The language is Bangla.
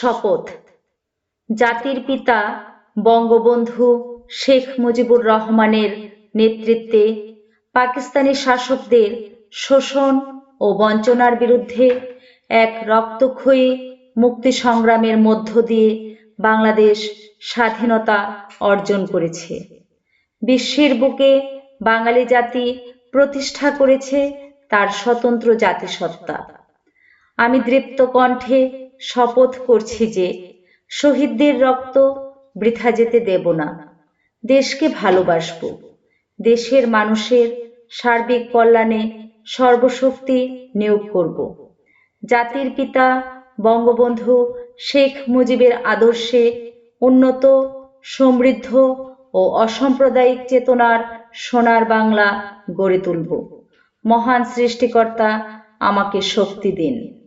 শপথ। জাতির পিতা বঙ্গবন্ধু শেখ মুজিবুর রহমানের নেতৃত্বে পাকিস্তানি শাসকদের শোষণ ও বঞ্চনার বিরুদ্ধে এক রক্তক্ষয়ী মুক্তি সংগ্রামের মধ্য দিয়ে বাংলাদেশ স্বাধীনতা অর্জন করেছে। বিশ্বের বুকে বাঙালি জাতি প্রতিষ্ঠা করেছে তার স্বতন্ত্র জাতিসত্তা। আমি দৃপ্ত কণ্ঠে শপথ করছি যে শহীদদের রক্ত বৃথা যেতে দেব না। দেশকে ভালোবাসব, দেশের মানুষের সার্বিক কল্যাণে সর্বশক্তি নিয়োগ করব। জাতির পিতা বঙ্গবন্ধু শেখ মুজিবের আদর্শে উন্নত, সমৃদ্ধ ও অসাম্প্রদায়িক চেতনার সোনার বাংলা গড়ে তুলব। মহান সৃষ্টিকর্তা আমাকে শক্তি দিন।